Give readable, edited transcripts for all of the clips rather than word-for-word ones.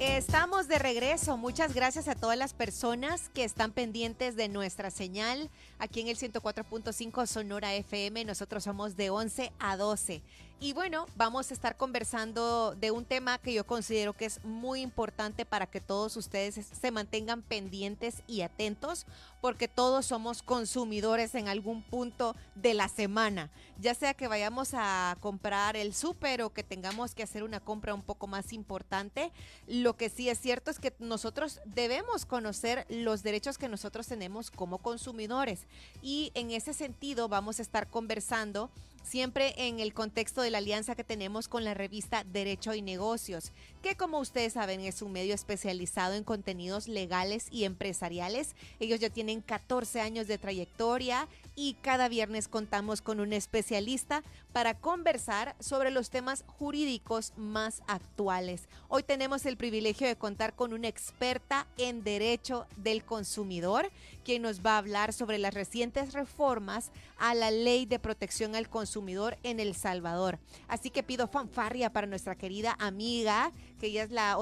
Estamos de regreso. Muchas gracias a todas las personas que están pendientes de nuestra señal aquí en el 104.5 Sonora FM. Nosotros somos de 11 a 12. Y bueno, vamos a estar conversando de un tema que yo considero que es muy importante para que todos ustedes se mantengan pendientes y atentos, porque todos somos consumidores en algún punto de la semana, ya sea que vayamos a comprar el súper o que tengamos que hacer una compra un poco más importante. Lo que sí es cierto es que nosotros debemos conocer los derechos que nosotros tenemos como consumidores, y en ese sentido vamos a estar conversando siempre en el contexto de la alianza que tenemos con la revista Derecho y Negocios, que como ustedes saben es un medio especializado en contenidos legales y empresariales. Ellos ya tienen 14 años de trayectoria y cada viernes contamos con un especialista para conversar sobre los temas jurídicos más actuales. Hoy tenemos el privilegio de contar con una experta en derecho del consumidor, quien nos va a hablar sobre las recientes reformas a la Ley de Protección al Consumidor en El Salvador. Así que pido fanfarria para nuestra querida amiga, que ya es la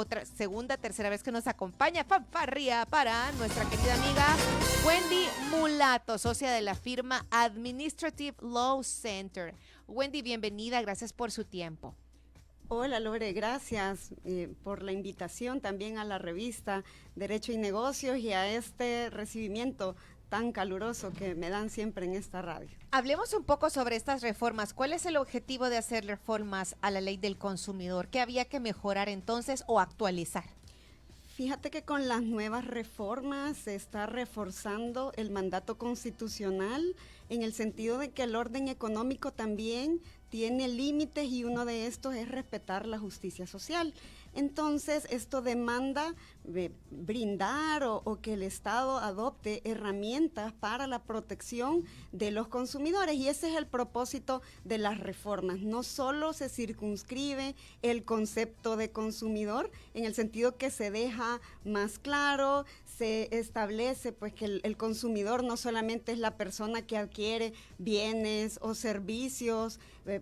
tercera vez que nos acompaña. Fanfarria para nuestra querida amiga Wendy Mulato, socia de la firma Administrative Law Center. Wendy, bienvenida, gracias por su tiempo. Hola Lore, gracias por la invitación también a la revista Derecho y Negocios y a este recibimiento tan caluroso que me dan siempre en esta radio. Hablemos un poco sobre estas reformas. ¿Cuál es el objetivo de hacer reformas a la ley del consumidor? ¿Qué había que mejorar entonces o actualizar? Fíjate que con las nuevas reformas se está reforzando el mandato constitucional en el sentido de que el orden económico también tiene límites y uno de estos es respetar la justicia social. Entonces, esto demanda brindar o que el Estado adopte herramientas para la protección de los consumidores, y ese es el propósito de las reformas. No solo se circunscribe el concepto de consumidor en el sentido que se deja más claro, se establece pues que el consumidor no solamente es la persona que adquiere bienes o servicios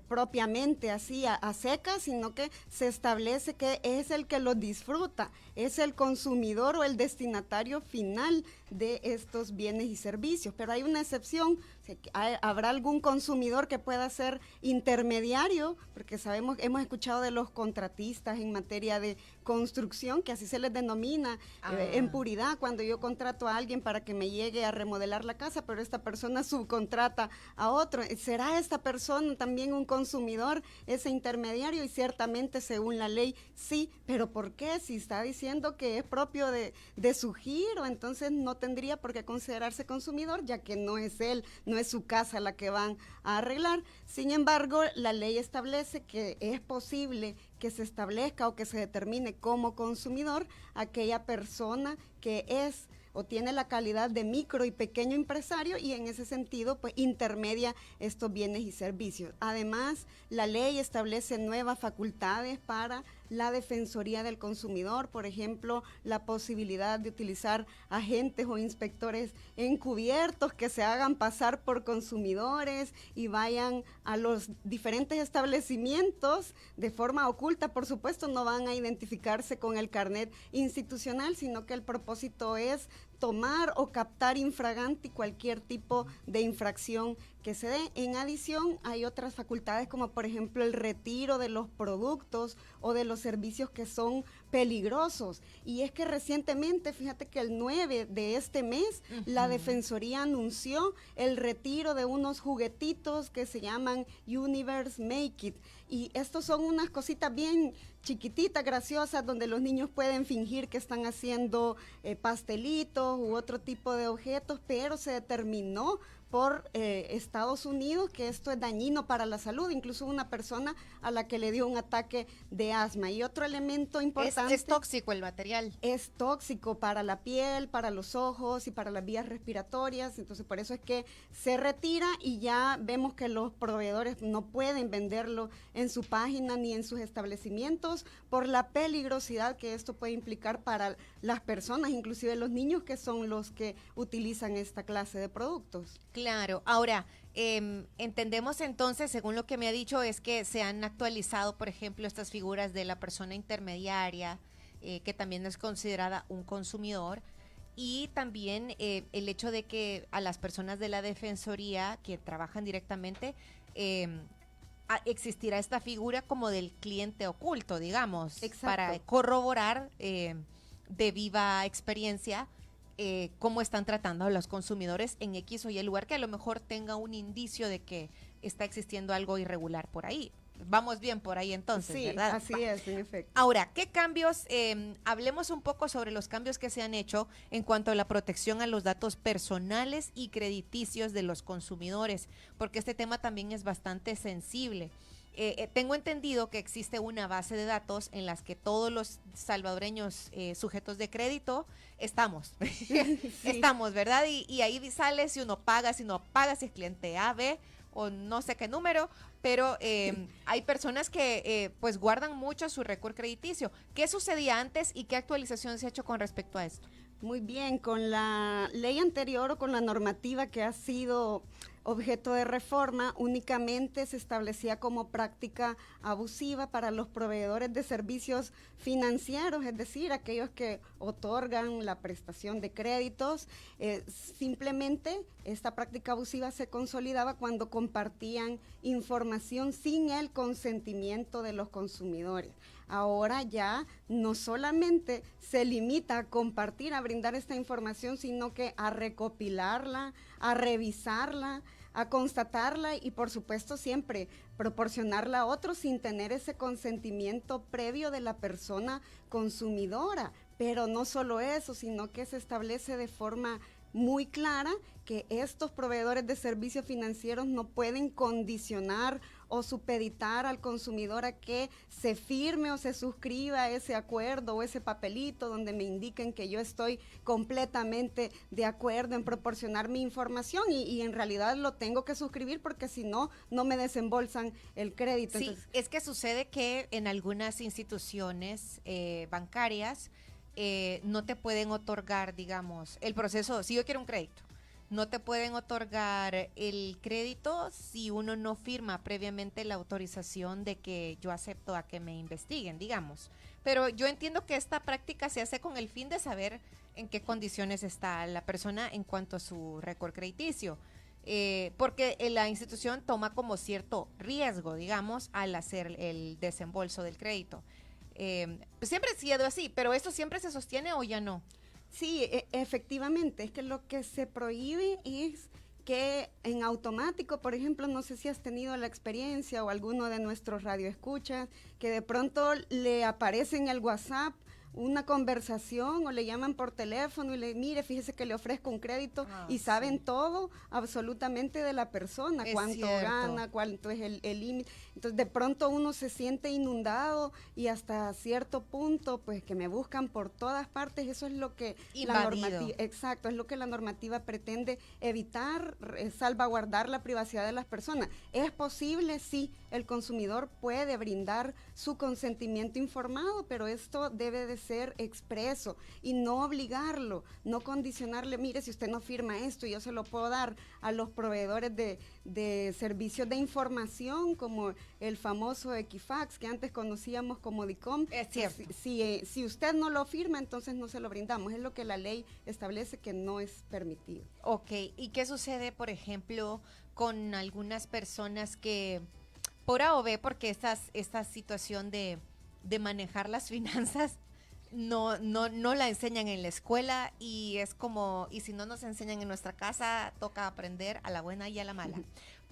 propiamente así a secas, sino que se establece que es el que los disfruta, es el consumidor o el destinatario final de estos bienes y servicios. Pero hay una excepción, habrá algún consumidor que pueda ser intermediario, porque hemos escuchado de los contratistas en materia de construcción, que así se les denomina en puridad, cuando yo contrato a alguien para que me llegue a remodelar la casa, pero esta persona subcontrata a otro. ¿Será esta persona también un consumidor, ese intermediario? Y ciertamente según la ley sí, pero ¿por qué? Si está diciendo que es propio de su giro, entonces no tendría por qué considerarse consumidor, ya que no es él, no es su casa la que van a arreglar. Sin embargo, la ley establece que es posible que se establezca o que se determine como consumidor aquella persona que es o tiene la calidad de micro y pequeño empresario, y en ese sentido pues intermedia estos bienes y servicios. Además, la ley establece nuevas facultades para la Defensoría del Consumidor, por ejemplo, la posibilidad de utilizar agentes o inspectores encubiertos que se hagan pasar por consumidores y vayan a los diferentes establecimientos de forma oculta. Por supuesto, no van a identificarse con el carnet institucional, sino que el propósito es tomar o captar infragante cualquier tipo de infracción que se dé. En adición, hay otras facultades como por ejemplo el retiro de los productos o de los servicios que son peligrosos. Y es que recientemente, fíjate que el 9 de este mes, la Defensoría anunció el retiro de unos juguetitos que se llaman Universe Make It. Y estos son unas cositas bien chiquititas, graciosas, donde los niños pueden fingir que están haciendo pastelitos u otro tipo de objetos, pero se determinó por Estados Unidos que esto es dañino para la salud, incluso una persona a la que le dio un ataque de asma. Y otro elemento importante... Es tóxico el material. Es tóxico para la piel, para los ojos y para las vías respiratorias, entonces por eso es que se retira y ya vemos que los proveedores no pueden venderlo en su página ni en sus establecimientos por la peligrosidad que esto puede implicar para las personas, inclusive los niños que son los que utilizan esta clase de productos. Claro, ahora, entendemos entonces, según lo que me ha dicho, es que se han actualizado, por ejemplo, estas figuras de la persona intermediaria, que también es considerada un consumidor, y también el hecho de que a las personas de la Defensoría que trabajan directamente, existirá esta figura como del cliente oculto, digamos, para corroborar de viva experiencia cómo están tratando a los consumidores en X o Y lugar que a lo mejor tenga un indicio de que está existiendo algo irregular por ahí. Vamos bien por ahí entonces, sí, ¿verdad? Así es, en efecto. Ahora, ¿qué cambios? Hablemos un poco sobre los cambios que se han hecho en cuanto a la protección a los datos personales y crediticios de los consumidores, porque este tema también es bastante sensible. Tengo entendido que existe una base de datos en las que todos los salvadoreños sujetos de crédito estamos, estamos, ¿verdad? Y ahí sale si uno paga, si no paga, si es cliente A, B o no sé qué número, pero hay personas que pues guardan mucho su récord crediticio. ¿Qué sucedía antes y qué actualización se ha hecho con respecto a esto? Muy bien, con la ley anterior o con la normativa que ha sido objeto de reforma, únicamente se establecía como práctica abusiva para los proveedores de servicios financieros, es decir, aquellos que otorgan la prestación de créditos. Simplemente esta práctica abusiva se consolidaba cuando compartían información sin el consentimiento de los consumidores. Ahora ya no solamente se limita a compartir, a brindar esta información, sino que a recopilarla, a revisarla, a constatarla y por supuesto siempre proporcionarla a otros sin tener ese consentimiento previo de la persona consumidora. Pero no solo eso, sino que se establece de forma muy clara que estos proveedores de servicios financieros no pueden condicionar o supeditar al consumidor a que se firme o se suscriba ese acuerdo o ese papelito donde me indiquen que yo estoy completamente de acuerdo en proporcionar mi información y en realidad lo tengo que suscribir porque si no, no me desembolsan el crédito. Sí, entonces, es que sucede que en algunas instituciones bancarias no te pueden otorgar, digamos, el proceso, si yo quiero un crédito, no te pueden otorgar el crédito si uno no firma previamente la autorización de que yo acepto a que me investiguen, digamos. Pero yo entiendo que esta práctica se hace con el fin de saber en qué condiciones está la persona en cuanto a su récord crediticio. Porque la institución toma como cierto riesgo, digamos, al hacer el desembolso del crédito. Pues siempre ha sido así, pero ¿esto siempre se sostiene o ya no? Sí, efectivamente, es que lo que se prohíbe es que en automático, por ejemplo, no sé si has tenido la experiencia o alguno de nuestros radioescuchas, que de pronto le aparece en el WhatsApp una conversación o le llaman por teléfono y le mire, fíjese que le ofrezco un crédito y saben todo absolutamente de la persona, cuánto gana, cuánto es el límite. Entonces de pronto uno se siente inundado y hasta cierto punto pues que me buscan por todas partes. Eso es lo que la normativa, exacto, es lo que la normativa pretende evitar, salvaguardar la privacidad de las personas. ¿Es posible? Sí, el consumidor puede brindar su consentimiento informado, pero esto debe de ser expreso y no obligarlo, no condicionarle, mire, si usted no firma esto, yo se lo puedo dar a los proveedores de servicios de información como el famoso Equifax, que antes conocíamos como DICOM. Es cierto. Si usted no lo firma, entonces no se lo brindamos. Es lo que la ley establece que no es permitido. Ok, ¿y qué sucede, por ejemplo, con algunas personas que, por A o B, porque esta situación de manejar las finanzas no la enseñan en la escuela y es como, y si no nos enseñan en nuestra casa, toca aprender a la buena y a la mala.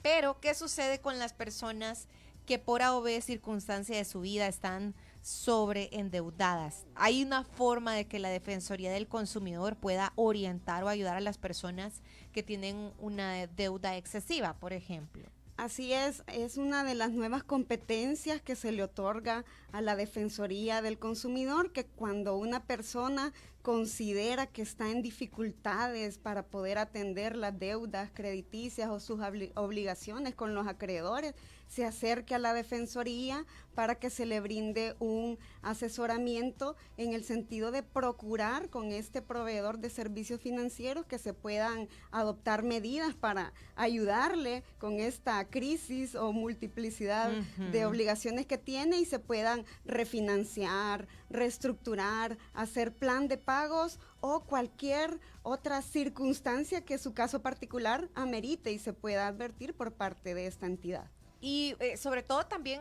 Pero, ¿qué sucede con las personas que por A o B circunstancia de su vida están sobreendeudadas? ¿Hay una forma de que la Defensoría del Consumidor pueda orientar o ayudar a las personas que tienen una deuda excesiva, por ejemplo? Así es una de las nuevas competencias que se le otorga a la Defensoría del Consumidor, que cuando una persona considera que está en dificultades para poder atender las deudas crediticias o sus obligaciones con los acreedores, se acerque a la Defensoría para que se le brinde un asesoramiento en el sentido de procurar con este proveedor de servicios financieros que se puedan adoptar medidas para ayudarle con esta crisis o multiplicidad de obligaciones que tiene y se puedan refinanciar, reestructurar, hacer plan de pagos o cualquier otra circunstancia que su caso particular amerite y se pueda advertir por parte de esta entidad. Y sobre todo también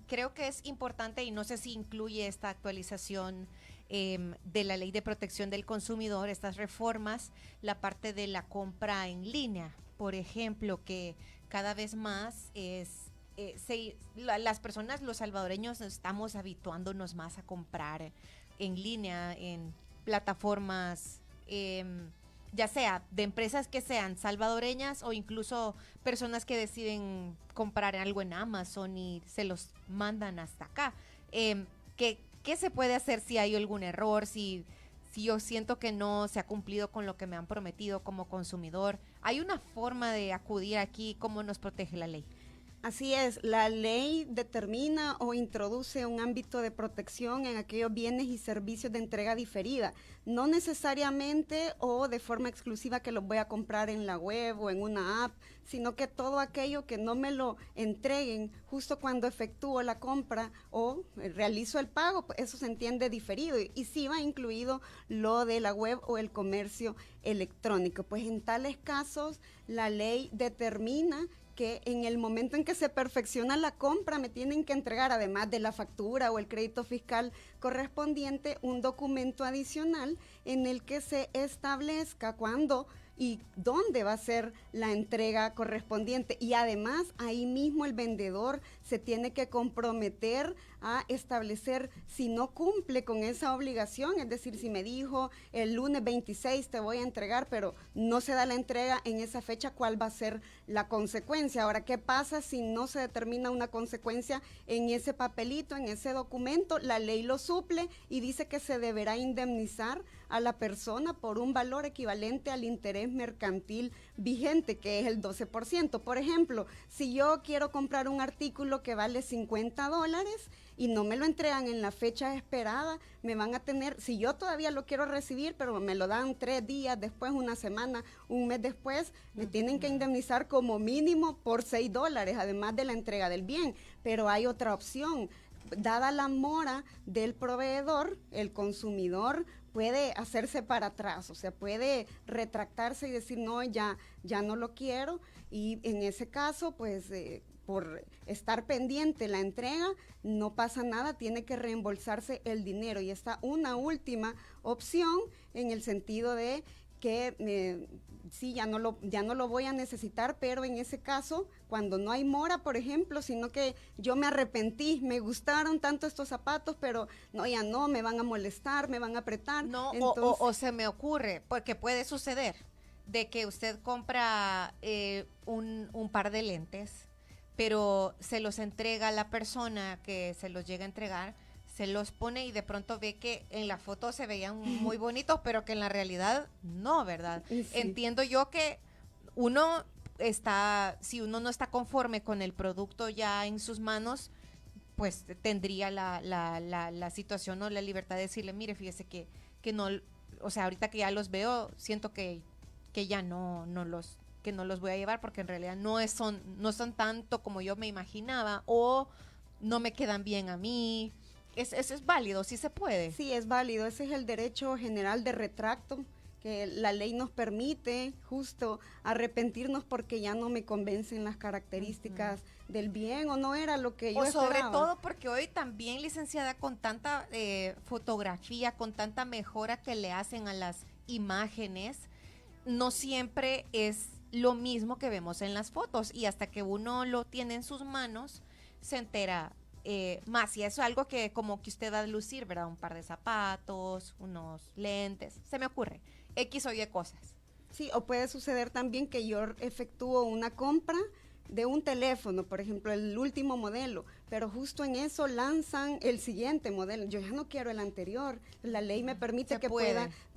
creo que es importante, y no sé si incluye esta actualización de la Ley de Protección del Consumidor, estas reformas, la parte de la compra en línea, por ejemplo, que cada vez más las personas, los salvadoreños, estamos habituándonos más a comprar en línea, en plataformas, ya sea de empresas que sean salvadoreñas o incluso personas que deciden comprar algo en Amazon y se los mandan hasta acá. ¿Qué se puede hacer si hay algún error, si yo siento que no se ha cumplido con lo que me han prometido como consumidor? ¿Hay una forma de acudir aquí? ¿Cómo nos protege la ley? Así es, la ley determina o introduce un ámbito de protección en aquellos bienes y servicios de entrega diferida, no necesariamente o de forma exclusiva que los voy a comprar en la web o en una app, sino que todo aquello que no me lo entreguen justo cuando efectúo la compra o realizo el pago, pues eso se entiende diferido y sí va incluido lo de la web o el comercio electrónico. Pues en tales casos la ley determina que en el momento en que se perfecciona la compra me tienen que entregar, además de la factura o el crédito fiscal correspondiente, un documento adicional en el que se establezca cuándo y dónde va a ser la entrega correspondiente. Y además, ahí mismo el vendedor se tiene que comprometer a establecer si no cumple con esa obligación, es decir, si me dijo el lunes 26 te voy a entregar, pero no se da la entrega en esa fecha, ¿cuál va a ser la consecuencia? Ahora, ¿qué pasa si no se determina una consecuencia en ese papelito, en ese documento? La ley lo suple y dice que se deberá indemnizar a la persona por un valor equivalente al interés mercantil vigente, que es el 12%. Por ejemplo, si yo quiero comprar un artículo que vale $50 y no me lo entregan en la fecha esperada, me van a tener, si yo todavía lo quiero recibir, pero me lo dan 3 días después, una semana, un mes después, me tienen que indemnizar como mínimo por $6, además de la entrega del bien. Pero hay otra opción. Dada la mora del proveedor, el consumidor puede hacerse para atrás, o sea, puede retractarse y decir, no, ya no lo quiero, y en ese caso, pues, por estar pendiente la entrega, no pasa nada, tiene que reembolsarse el dinero. Y está una última opción en el sentido de que sí, ya no lo voy a necesitar, pero en ese caso, cuando no hay mora, por ejemplo, sino que yo me arrepentí, me gustaron tanto estos zapatos, pero no, ya no, me van a molestar, me van a apretar. No, entonces, o se me ocurre, porque puede suceder, de que usted compra un par de lentes, pero se los entrega a la persona que se los llega a entregar, se los pone y de pronto ve que en la foto se veían muy bonitos, pero que en la realidad no, ¿verdad? Sí. Entiendo yo que si uno no está conforme con el producto ya en sus manos, pues tendría la situación o la libertad de decirle, mire, fíjese que no, o sea, ahorita que ya los veo, siento que ya no los voy a llevar porque en realidad no son tanto como yo me imaginaba o no me quedan bien a mí. Eso es válido, sí se puede. Sí, es válido, ese es el derecho general de retracto, que la ley nos permite justo arrepentirnos porque ya no me convencen las características del bien o no era lo que yo esperaba. O sobre todo porque hoy también, licenciada, con tanta fotografía, con tanta mejora que le hacen a las imágenes, no siempre es lo mismo que vemos en las fotos y hasta que uno lo tiene en sus manos se entera más, y eso es algo que como que usted va a lucir, ¿verdad? Un par de zapatos, unos lentes, se me ocurre, X o Y cosas. Sí, o puede suceder también que yo efectúo una compra de un teléfono, por ejemplo, el último modelo, pero justo en eso lanzan el siguiente modelo. Yo ya no quiero el anterior. La ley me permite que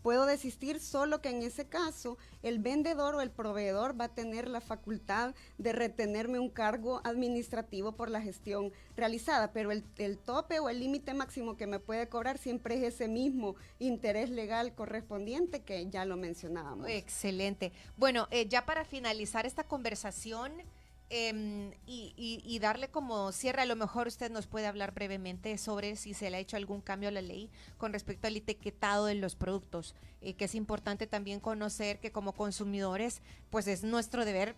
puedo desistir, solo que en ese caso el vendedor o el proveedor va a tener la facultad de retenerme un cargo administrativo por la gestión realizada, pero el tope o el límite máximo que me puede cobrar siempre es ese mismo interés legal correspondiente que ya lo mencionábamos. Excelente. Bueno, ya para finalizar esta conversación, y darle como cierre, a lo mejor usted nos puede hablar brevemente sobre si se le ha hecho algún cambio a la ley con respecto al etiquetado de los productos, que es importante también conocer que como consumidores, pues es nuestro deber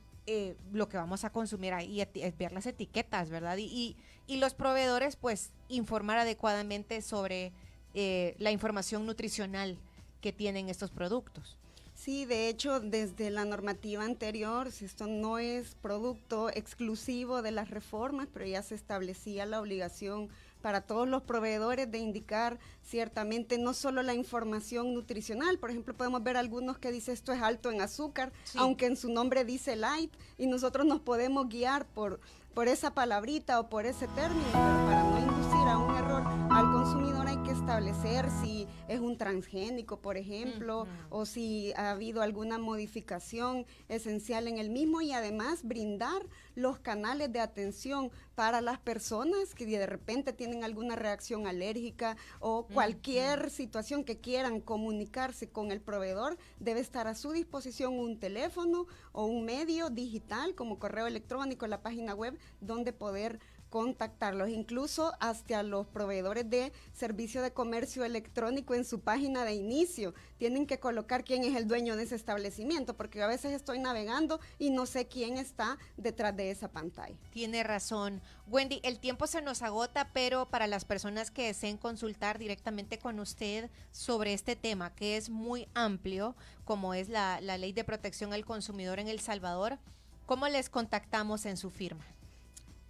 lo que vamos a consumir ahí, ver las etiquetas, ¿verdad? Y los proveedores, pues, informar adecuadamente sobre la información nutricional que tienen estos productos. Sí, de hecho, desde la normativa anterior, si esto no es producto exclusivo de las reformas, pero ya se establecía la obligación para todos los proveedores de indicar ciertamente no solo la información nutricional. Por ejemplo, podemos ver algunos que dice esto es alto en azúcar, sí, aunque en su nombre dice light, y nosotros nos podemos guiar por esa palabrita o por ese término, pero para no inducir a un error al consumidor hay que establecer si es un transgénico, por ejemplo, o si ha habido alguna modificación esencial en el mismo, y además brindar los canales de atención para las personas que de repente tienen alguna reacción alérgica o cualquier situación que quieran comunicarse con el proveedor. Debe estar a su disposición un teléfono o un medio digital como correo electrónico, la página web, donde poder contactarlos, incluso hasta los proveedores de servicio de comercio electrónico en su página de inicio tienen que colocar quién es el dueño de ese establecimiento, porque a veces estoy navegando y no sé quién está detrás de esa pantalla. Tiene razón. Wendy, el tiempo se nos agota, pero para las personas que deseen consultar directamente con usted sobre este tema, que es muy amplio, como es la Ley de Protección al Consumidor en El Salvador, ¿cómo les contactamos en su firma?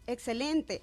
Excelente.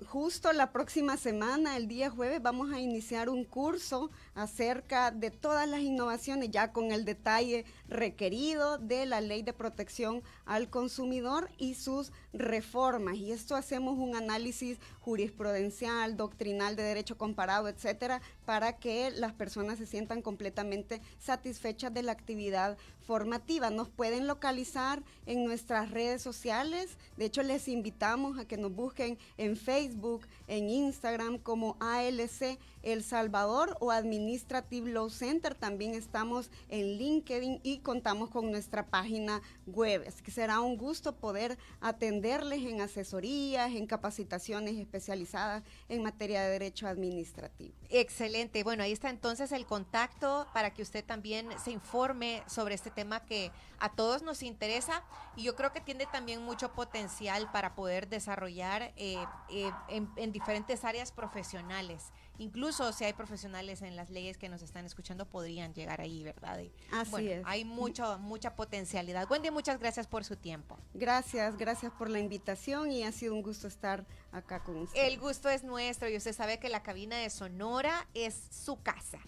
Justo la próxima semana, el día jueves, vamos a iniciar un curso acerca de todas las innovaciones, ya con el detalle requerido de la Ley de Protección al Consumidor y sus reformas. Y esto hacemos un análisis jurisprudencial, doctrinal, de derecho comparado, etcétera, para que las personas se sientan completamente satisfechas de la actividad formativa. Nos pueden localizar en nuestras redes sociales. De hecho, les invitamos a que nos busquen en Facebook, en Instagram como ALC El Salvador o Administrative Law Center. También estamos en LinkedIn y contamos con nuestra página web. Así que será un gusto poder atenderles en asesorías, en capacitaciones especializadas en materia de derecho administrativo. Excelente. Bueno, ahí está entonces el contacto para que usted también se informe sobre este tema que a todos nos interesa, y yo creo que tiene también mucho potencial para poder desarrollar en diferentes áreas profesionales. Incluso si hay profesionales en las leyes que nos están escuchando, podrían llegar ahí, ¿verdad? Así es. Hay mucha potencialidad. Wendy, muchas gracias por su tiempo. Gracias por la invitación y ha sido un gusto estar acá con usted. El gusto es nuestro y usted sabe que la cabina de Sonora es su casa.